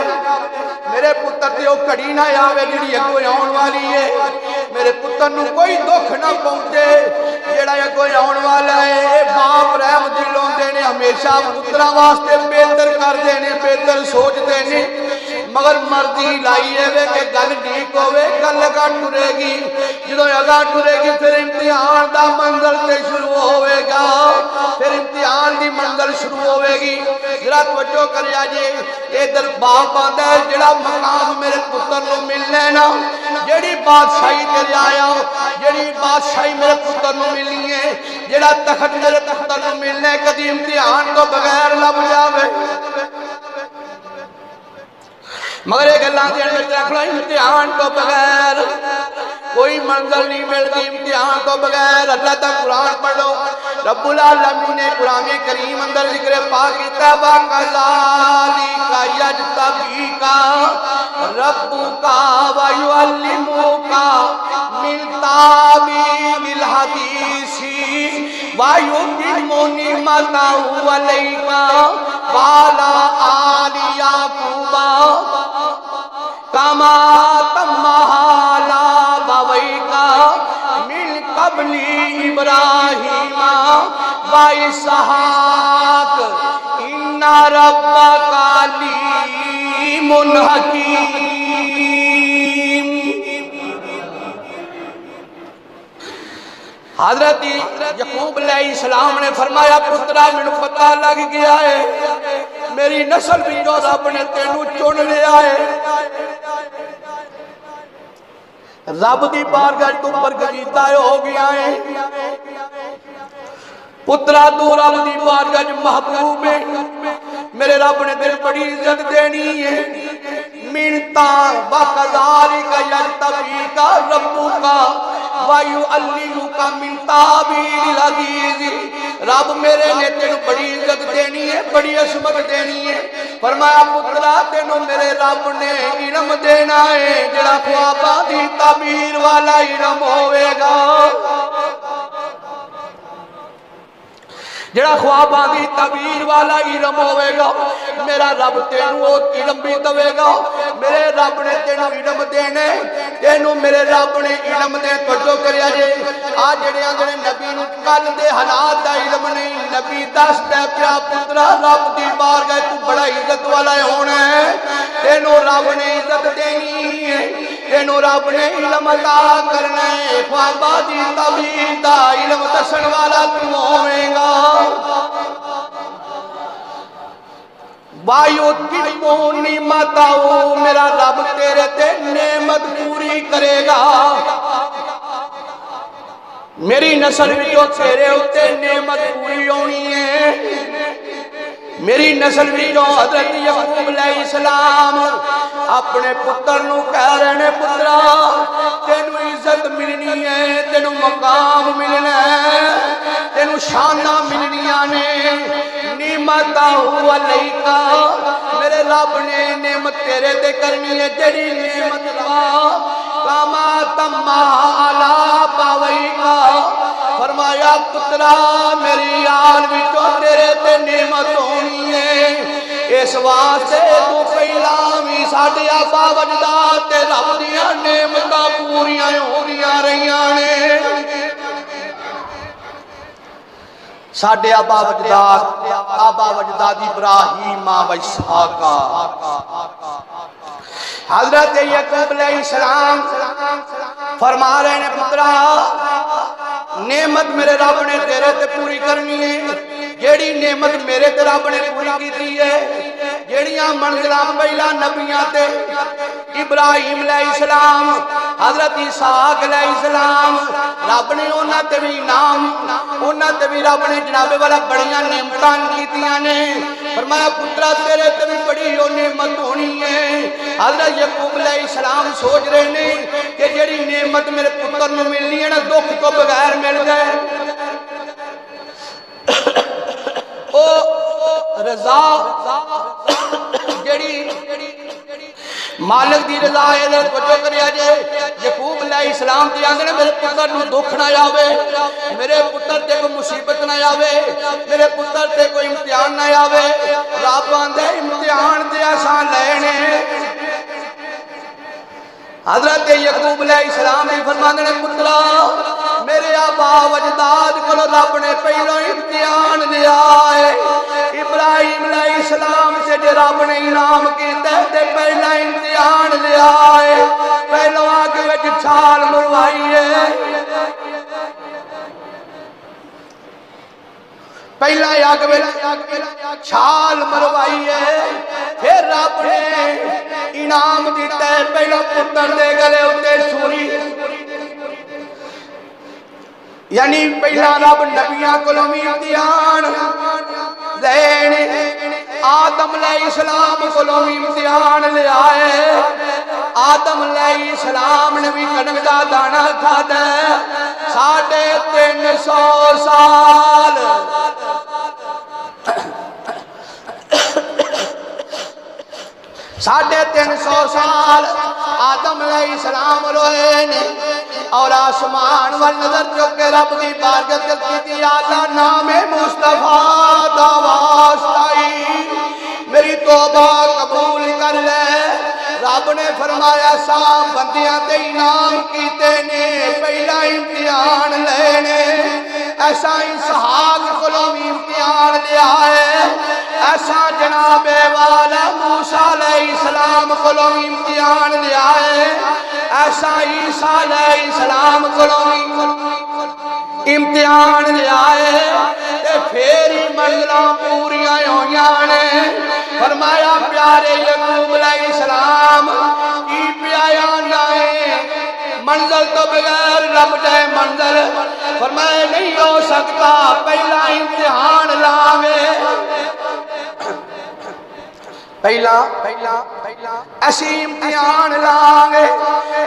S1: میرے پتر تے او کڑی نہ آوے جڑی اگوں آਉਣ والی ہے میرے پتر نو کوئی دکھ نہ پہنچے جڑا اگوں آਉਣ والا ہے اے باپ رحم دل ہوندے نے ہمیشہ پتراں واسطے بہتر کردے نے بہتر سوچدے نے مگر مرضی لائی ہے کہ گل ٹھیک ہوئے گل اگا ٹرے گی جدوں اگا ٹرے گی پھر امتحان دا منظر تے شروع ہوئے گا پھر امتحان دی منظر شروع ہوئے گی ذرا توجہ کریا جی ادھر باپ آندا ہے جڑا مقام میرے پتر نو ملنا ہے نا جڑی بادشاہی تے آیا جڑی بادشاہی میرے پتر نو ملنی ہے جڑا تخت میرے پتر نو ملنا ہے کدی امتحان تو بغیر لب جاوے مگر ایک اللہ ذہن میں رکھ لو امتحان تو بغیر کوئی منزل نہیں ملتی امتحان تو بغیر اللہ تک قرآن پڑھو رب العالمین نے قرآن کریم اندر ذکر پاک کیتا وَكَذَلِكَ يَجْتَبِيكَ رَبُّكَ وَيُعَلِّمُكَ مِن تَأْوِيلِ الْحَدِيثِ وَيُتِمُّ نِعْمَتَهُ عَلَيْكَ وَعَلَىٰ آلِ يَعْقُوبَ کما تمہالا بویکا من قبل ابراہیم و اسحاق ان ربک علیم حکیم حضرت یعقوب علیہ السلام نے فرمایا پترا مینوں پتہ لگ گیا ہے میری نسل بھی جو رب نے تینوں چن لیا ہے رب دی بارگاہ تو برگزیدہ ہو گیا ہے پترا تو رب دی بارگاہ محبوب ہے میرے رب نے تیرے بڑی عزت دینی ہے منتا وَكَذَلِكَ يَجْتَبِيكَ رَبُّكَ وَيُعَلِّمُكَ مِن تَأْوِيلِ الْحَدِيثِ رب میرے نے تینوں بڑی عزت دینی ہے بڑی عظمت دینی ہے فرمایا پترا تینوں میرے رب نے علم دینا ہے جڑا خواباں دی تعبیر والا علم ہوئے گا جڑا خواباں دی تعبیر والا علم ہوئے گا میرا رب تینوں علم بھی دوے گا میرے رب نے تینوں علم دینے تینوں میرے رب نے علم دے توجہ کریا جے آج جڑے آندے نبی نو کل دے حالات دا علم نہیں نبی دسدا پیا پترا رب دی بارگاہ تو بڑا عزت والا ہونا ہے تینوں رب نے عزت دینی ہے تینوں رب نے علم عطا کرنا ہے خواباں دی تعبیر دا علم دسن والا تو ہوے گا وَيُتِمُّ نِعْمَتَهُ میرا رب تیرے تے نعمت پوری کرے گا میری نسل بھی جو تیرے ہوتے نعمت پوری ہونی ہے میری نسل بھی جو حضرت یعقوب علیہ السلام اپنے پتر نو کہہ رہے ہیں پترا تینوں عزت ملنی ہے تینوں مقام ملنا ہے تینوں شانہ ملنیاں نے نعمتہ علیکا میرے رب نے نعمت تیرے تے کرنی ہے جڑی نعمت دا کما تمہا علا پاویکا فرمایا پترا میری آل وچوں تیرے تے نعمت ہونی ہے اس واسطے تو پہلا بھی ساڈے آبا وجداد تے رب دیاں نعمتاں پوریاں ہونیاں رہیاں نے ساڈے آبا وجداد ابراہیم و اسحاق حضرت یعقوب علیہ السلام فرما رہے ہیں پترا نعمت میرے رب نے تیرے تے پوری کرنی ہے جیڑی نعمت میرے تے رب نے پوری کی ہے جڑیاں منزلاں پہلا نبیاں تے ابراہیم علیہ السلام حضرت اسحاق علیہ السلام رب نے انہاں تے بھی انعام انہاں تے بھی رب نے جناب والا بڑیاں نعمتاں کیتیاں نے فرمایا پترا تیرے تے بھی بڑی او نعمت ہونی ہے حضرت یعقوب علیہ السلام سوچ رہے نے کہ جڑی نعمت میرے پتر نو ملنی ہے نا دکھ تو بغیر مل جائے او رضا جڑی مالک دی رضا ہے دے توجہ کریا جے یعقوب علیہ السلام دی آندے میرے پتر نو دکھ نہ آوے میرے پتر تے کوئی مصیبت نہ آوے میرے پتر تے کوئی امتحان نہ آوے رب آندے امتحان تے اساں لینے حضرت یعقوب علیہ السلام نے فرماندے نے پترا میرے آبا وجداد کو رب نے پہلو امتحان لیا ہے ابراہیم علیہ السلام سے جو رب نے انعام کیتے تے پہلا امتحان لیا ہے پہلو آگے وچ چھال مروائی ہے پہلا آگ چھال مروائی ہے پھر رب نے انعام دیتا ہے پہلا پتر دے گلے اتے سوری یعنی پہلا رب نبیاں کو لومی امتحان دین آدم علیہ السلام کو لومی امتحان لے آئے آدم علیہ السلام نے بھی کنک دا دانا کھا دے 350 سال 350 سال آدم علیہ السلام روئے نے اور آسمان والنظر جو کہ رب دی بارگت کی تھی آدھا نام مصطفیٰ دا واسطائی میری توبہ قبول کر لے رب نے فرمایا سام بندیاں تے انعام کیتے نے پہلا امتحان لینے ایسا اسحاق کو بھی امتحان لیا ہے ایسا جناب والا موسیٰ علیہ السلام کو بھی امتحان لیا ہے ایسا عیسیٰ علیہ السلام کو بھی امتحان لیا ہے تے پھیری منزلہ پوریاں ہویاں نے فرمایا پیارے یعقوب علیہ السلام کی پیایا نائے منزل تو بغیر رب جائے منزل فرمایا نہیں ہو سکتا پہلا امتحان لاوے پہلا ایسی امتحان لانگے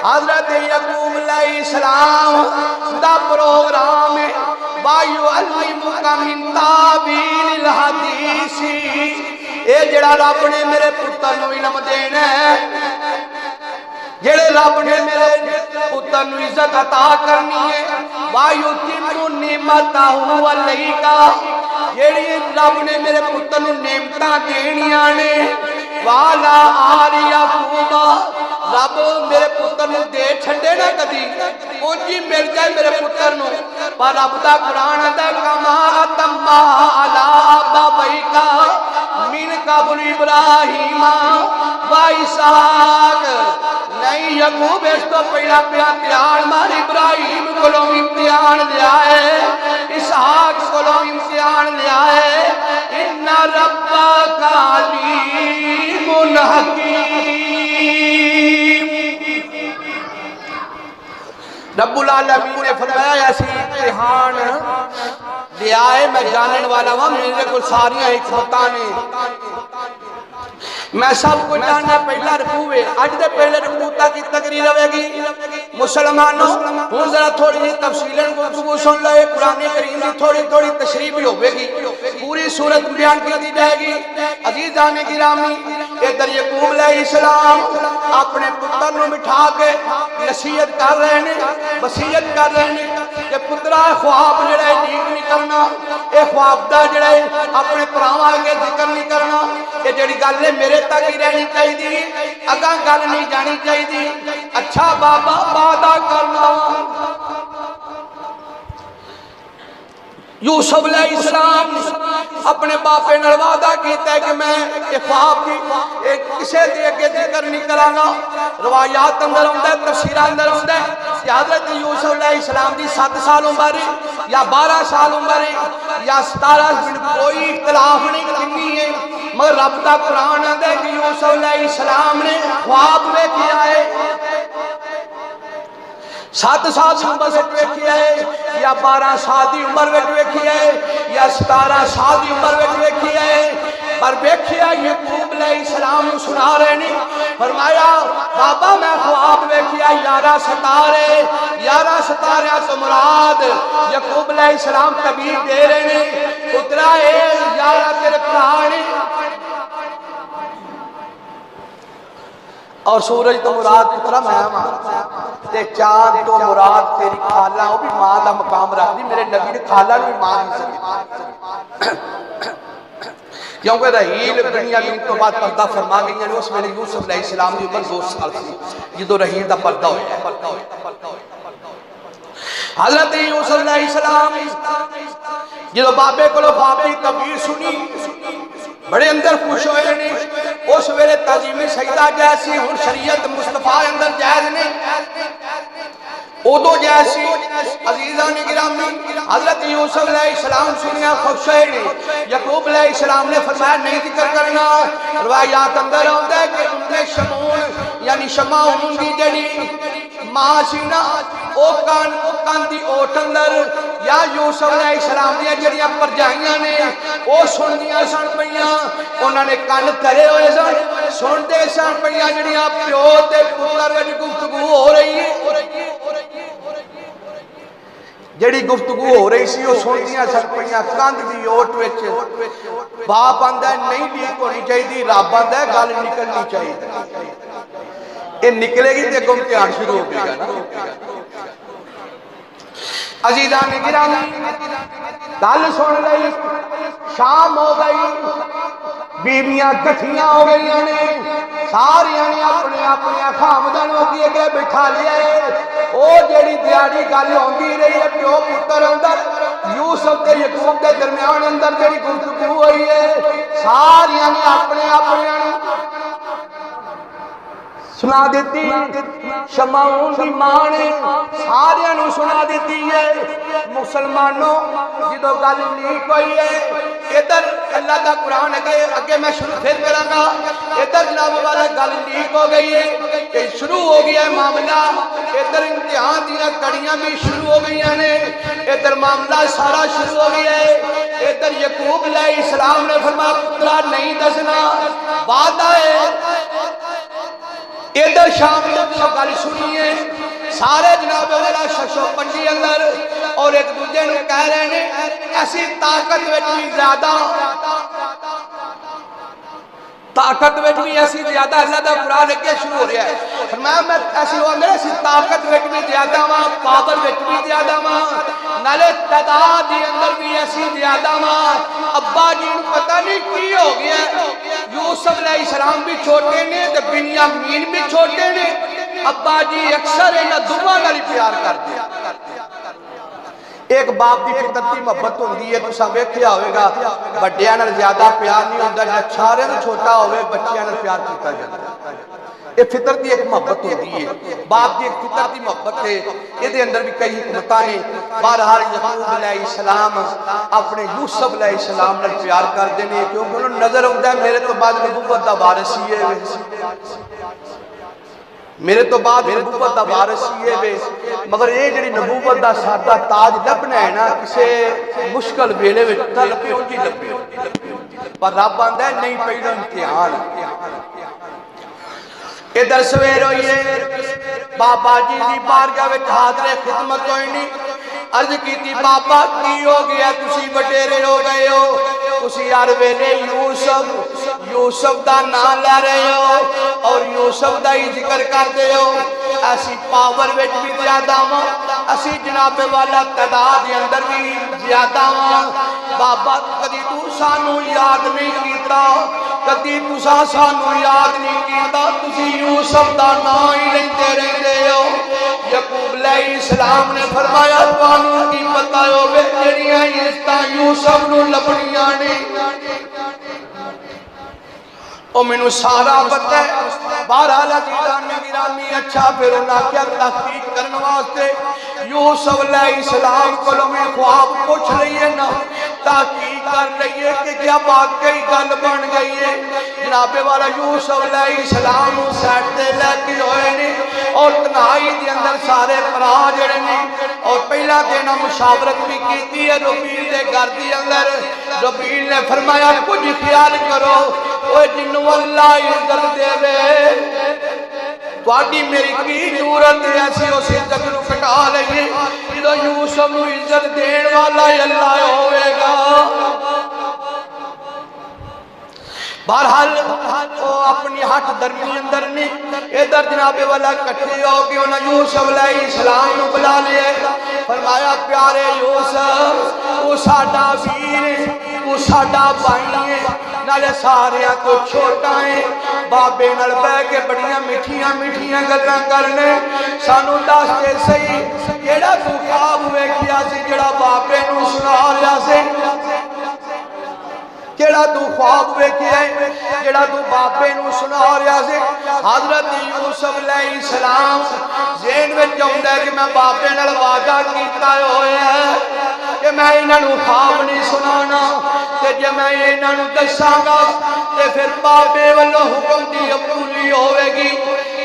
S1: حضرت یعقوب علیہ السلام دا پروگرام وَيُعَلِّمُكَ مِن تَأْوِيلِ الْحَدِيثِ اے جڑا رب نے میرے پتر نو علم دینا ہے جڑے رب نے میرے پتر نو عزت عطا کرنی ہے وَيُتِمُّ نِعْمَتَهُ عَلَيْكَ جڑی رب نے میرے پتر نو نعمتاں دینیاں نے والا آل یعقوب رب میرے پتر نو دے چھڈے نہ کدی اونجی مل جائے میرے پتر نو پر رب دا قرآن دا کما اتما علی ابویک من قبل ابراہیم و اسحاق نہیں یعقوب اس تو پہلا امتحان مار ابراہیم کو امتحان لیا ہے اسحاق کو امتحان لیا ہے ان ربک علیم حکیم رب العالمین نے فرمایا ایسی امتحان لیا ہے میں جانن والا ہوں میرے کو ساریاں حکمتاں نے میں سب کو جاننا پہلا رکوع ہے آج دے پہلے رکوع کی تقریر ہوئے گی مسلمانوں ہوں ذرا تھوڑی سی تفصیلیں گفتگو سن لے قرآن کریم کی تھوڑی تشریح بھی ہوئے گی پوری صورت بیان کی دی جائے گی عزیزان گرامی ادھر یعقوب علیہ السلام اپنے پتر نو بٹھا کے نصیحت کر رہے ہیں وصیت کر رہے ہیں کہ پترا خواب جڑا ہے ٹھیک نہیں کرنا اے خواب دا جڑا ہے اپنے پراواں اگے ذکر نہیں کرنا یہ جڑی گل ہے میرے تک ہی رہنی چاہیے اگاں گل نہیں جانی چاہیے اچھا بابا وعدہ کرنا یوسف علیہ السلام اپنے باپے نال وعدہ کیتا ہے کہ میں خواب کی کسے دے کے ذکر نہیں کراں گا. روایات اندر ہوندا ہے، تفسیراں اندر ہوندا ہے کہ حضرت یوسف علیہ السلام دی 7 سال عمر یا 12 سال عمر یا 17 سال، کوئی اختلاف نہیں کنی ہے، مگر رب دا قرآن آندا ہے کہ یوسف علیہ السلام نے خواب ویکھیا ہے. 7 سال کی عمر وچ ویکھیا ہے یا 12 سال کی عمر وچ ویکھیا ہے یا 17 سال کی عمر وچ ویکھیا ہے، پر ویکھیا یعقوب علیہ السلام نوں سنا رہے نے. فرمایا بابا میں خواب ویکھیا 11 ستارے، 11 ستاریاں تو مراد یعقوب علیہ السلام تعبیر دے رہے نے، پترا اے 11 تیرے بھرا نے اور سورج تو مراد پترا میں ماں تے چاند تو مراد تیری خالہ، وہ بھی ماں دا مقام رکھ دی. میرے نبی نے خالہ نو ماں نہیں سکتی، کیونکہ رحیل دنیا میں تو بعد پردہ فرما گئی ہیں. اس میں نے یوسف علیہ السلام کی عمر 2 سال تھی جدو رحیل دا پردہ ہویا. حضرت یوسف علیہ السلام جدو بابے کو بابی تعبیر سنی بڑے اندر خوش ہوئے نے. اس ویلے تعظیم سجدہ جیسی ہن شریعت مصطفیٰ اندر جائز نے، ادو جیسی عزیزان گرامی حضرت یوسف علیہ السلام سنیا خوش ہوئے نے. یعقوب علیہ السلام نے فرمایا نہیں ذکر کرنا. روایات اندر آتا ہے کہ ام شمعون یعنی شمعون دی جڑی ماں سی نا او کان دی اوٹ اندر یا یوسف علیہ السلام دی جڑیاں پرجائیاں نے او سندیاں سن پئیاں، انہاں نے کان کرے ہوئے سن دے سن پئیاں جڑیاں پیو تے پتر وچ گفتگو ہو رہی ہے. جڑی گفتگو ہو رہی سی وہ سنتیاں سن پئیاں کاندھ دی اوٹ وچ. باپ آندا ہے نہیں لیک ہونی چاہیے، رب آندا ہے گل نکلنی چاہیے. یہ نکلے گی تے اگوں امتحان شروع ہو گئے گا نا. عزیزان گرامی گل سن رہی، شام ہو گئی، بیویاں کٹھیاں ہو گئی نے، ساریاں نے اپنے اپنے خامدن ہو کے اگے بٹھا لیا ہے. او جیڑی دیاری گل ہوندی رہی ہے پیو پتر اندر یوسف تے یعقوب کے درمیان اندر جیڑی گفتگو ہوئی ہے ساریاں نے اپنے اپنے سنا دیتی. شمعون دی ماں نے سارے نو سنا دیتی ہے. مسلمانوں جدو گل لیک ہوئی ہے ادھر اللہ دا قرآن اگے میں شروع پھر کراں گا. ادھر جناب والا گل لیک ہو گئی ہے کہ شروع ہو گیا ہے معاملہ. ادھر امتحان دیاں کڑیاں بھی شروع ہو گئی ہیں، ادھر معاملہ سارا شروع ہو گیا ہے. ادھر یعقوب علیہ السلام نے فرمایا پترا نہیں دسنا، وعدہ ہے. ادھر شام کو گل سنیے سارے جناب والا ششو پنڈی اندر اور ایک دوجے نے کہہ رہے ہیں ایسی طاقت وچ بھی زیادہ، طاقت وچ بھی ایسی زیادہ. اللہ دا قرآن اگے شروع ہو رہا ہے. فرمایا میں ایسی ہوا میرے سی طاقت وچ بھی زیادہ ہاں، پاور وچ بھی زیادہ ہاں، نالے تعداد دی اندر بھی ایسی زیادہ ہاں. ابا جی نوں پتہ نہیں کی ہو گیا ہے. یوسف علیہ السلام بھی چھوٹے نے تے بنیامین بھی چھوٹے نے. ابا جی اکثر انہاں دوواں نال پیار کردے. ایک باپ دی فطرتی محبت ہوندی ہے، تساں ویکھیا ہوئے گا بڑیاں نال زیادہ پیار نہیں ہوندا، جے سارے نوں چھوٹا ہوئے بچیاں نال پیار کیتا جاندا. یہ فطرتی ایک محبت ہوتی ہے، باپ کی ایک فطرتی محبت ہے. یہ اندر بھی کئی حکمتاں نے. بہرحال یعقوب علیہ السلام اپنے یوسف علیہ السلام نے پیار کرتے ہیں کیونکہ انہوں نے نظر آتا ہے میرے تو بعد نبوت دا وارث ہی ہے، میرے تو بعد نبوت دا وارث ہی ہے. مگر یہ جڑی نبوت دا سادہ تاج لبنا ہے نا کسے مشکل ویلے وچ تے لبے اونجی لبے، پر رب آندا ہے نہیں پہلا امتحان. ادھر سویر ہوئی ہے، بابا جی دی بارگاہ وچ حاضر خدمت ہوئی نہیں. عرض کی تھی بابا کی ہو گیا تسی وڈیرے ہو گئے ہو، تسی ہر ویلے یوسف دا نام لے رہے ہو اور یوسف دا ہی ذکر کرتے ہو. ایسی پاور وچ بھی زیادہ ہاں، اسی جناب والا تعداد دے اندر بھی زیادہ ہاں. بابا کدی تو سانو یاد نہیں کیتا، کدی تساں سانو یاد نہیں کیتا، تسی یوسف دا نام ہی لیندے رہندے ہو. یعقوب علیہ السلام نے فرمایا تانوں کی پتہ ہوے جڑیاں عزتاں یوسف نو لبنیاں نے او مینوں سارا پتہ ہے بہرحال عزیزان گرامی اچھا پھر انہاں کیا تحقیق کرنے واسطے یوسف علیہ السلام کو میں خواب پوچھ لئیے نا تحقیق کر لئیے کہ کیا واقعی گل بن گئی ہے جناب والا یوسف علیہ السلام سیٹ دے لے کے ہوئے نے اور تنہائی دے اندر سارے پرا جڑے نے اور پہلا دینا مشاورت بھی کیتی ہے ربیل دے گھر دے اندر ربیل نے فرمایا کچھ خیال کرو اوہ جنو اللہ عزت دے وے تواڈی میری کی ضرورت ہے ایسی اس عزت نو کٹا لئیے جدو یوسف نو عزت دین والا اللہ ہوئے گا بہرحال اپنی ہاتھ درمی اندر نے ادھر جناب والا کٹھے ہو کے انہوں یوسف علیہ السلام نو بلا لئے فرمایا پیارے یوسف وہ ساڈا ویر ہے وہ ساڈا بھائی ہے نالے سارے کو چھوٹا ہے بابے نال بہ کے بڑیاں میٹھیاں گلاں کرنے سانو دس دے صحیح کیڑا تو خواب ہوئے کیا سی جڑا بابے نو سنا لیا سے کیڑا تو خواب ہوئے کیا ہے جڑا تو بابے نو سنا رہا سے حضرت یوسف علیہ السلام ذہن میں چاہتا ہے کہ میں بابے نال وعدہ کیتا ہوئے ہے کہ میں انہوں خواب نہیں سنانا کہ جب میں انہوں دساں گا کہ پھر بابے والوں حکم دی قبولی ہوئے گی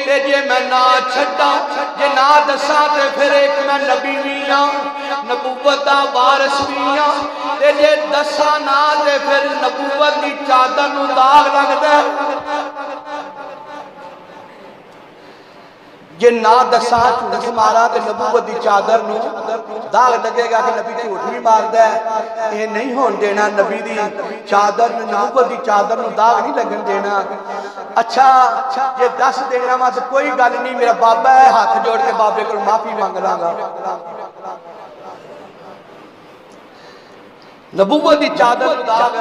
S1: کہ جے میں نہ چھڑا جے نہ دساں تے پھر ایک میں نبی میاں نبوت دا وارث میاں تے جے دساں نہ تے پھر نبوت دی چادر نو داغ لگدا ہے جے نہ دساں جھوٹ مارا تے نبوت دی چادر نو داغ لگے گا کہ نبی جھوٹ بھی ماردا ہے یہ نہیں ہون دینا نبی دی چادر نبوت دی چادر نو داغ نہیں لگن دینا اچھا یہ دس دینا ماں سے کوئی گل نہیں میرا بابا ہے ہاتھ جوڑ کے بابے کو معافی مانگ لاں گا نبوت دی چادر داغ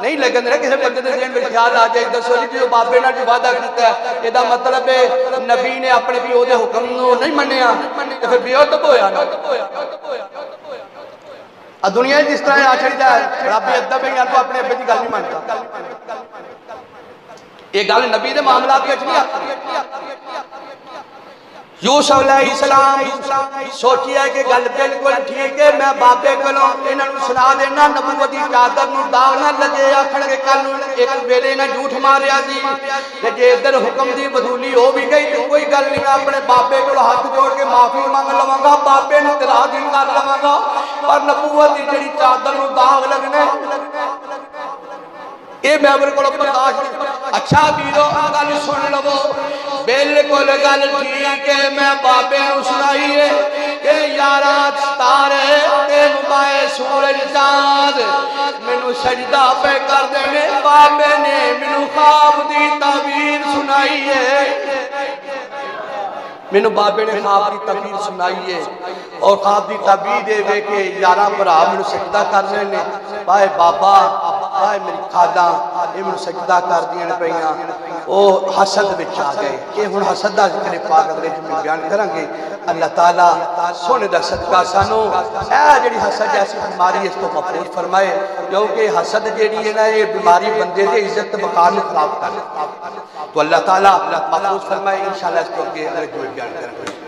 S1: نہیں لگن رہے کسی بندے ذہن میں خیال آ جائے دسو جی جو بابے نے جو وعدہ کیتا ہے یہ دا مطلب ہے نبی نے اپنے پیو دے حکم نو نہیں منیا تو پھر پیو تب ہویا نا دنیا جس طرح آ چڑھتا ہے بڑا بے ادب ہے یا تو اپنے ابے کی گل نہیں مانتا یہ گل نبی دے معاملات کے نہیں آتی یوسف علیہ السلام سوچیا کہ گل بالکل ٹھیک ہے میں بابے کو انہوں سنا دینا نبوت دی چادر نو داغ نہ لگے آکھن کے کل ایک ویلے نہ جھوٹ ماریا سی کہ جے ادھر حکم دی بدولی ہو بھی گئی تو کوئی گل نہیں اپنے بابے کو ہاتھ جوڑ کے معافی مانگ لواں گا بابے نے راضی کر لواں گا پر نبوت دی جڑی چادر نو داغ لگنے اے میں بالکل برداشت اچھا بیرو گل سن لو بالکل گل ٹھیک ہے میں بابے نو سنائی ہے کہ یارا ستارے تے مبائے سورج چاند مینوں سجدہ پہ کر دینے بابے نے مینوں خواب دی تعبیر سنائی ہے مینوں بابے نے خواب دی تعبیر سنائی ہے اور خواب دی تعبیر دے وے کہ یارا بھرا مینوں سجدہ کر دینے بھائی بابا بھائی میری کھادا یہ مینوں سجدہ کر دین پیاں او حسد وچ آ گئے کہ ہن حسد دا ذکر پاک اگلے جمعے بیان کریں گے اللہ تعالیٰ سونے دا صدقہ سانو اے جڑی حسد جیسی بیماری اس کو محفوظ فرمائے کیونکہ حسد جڑی ہے نا یہ بیماری بندے دے عزت وقار نوں خراب کر تو اللہ تعالیٰ محفوظ فرمائے انشاءاللہ اس کو اگلے جمعے بیان کریں گے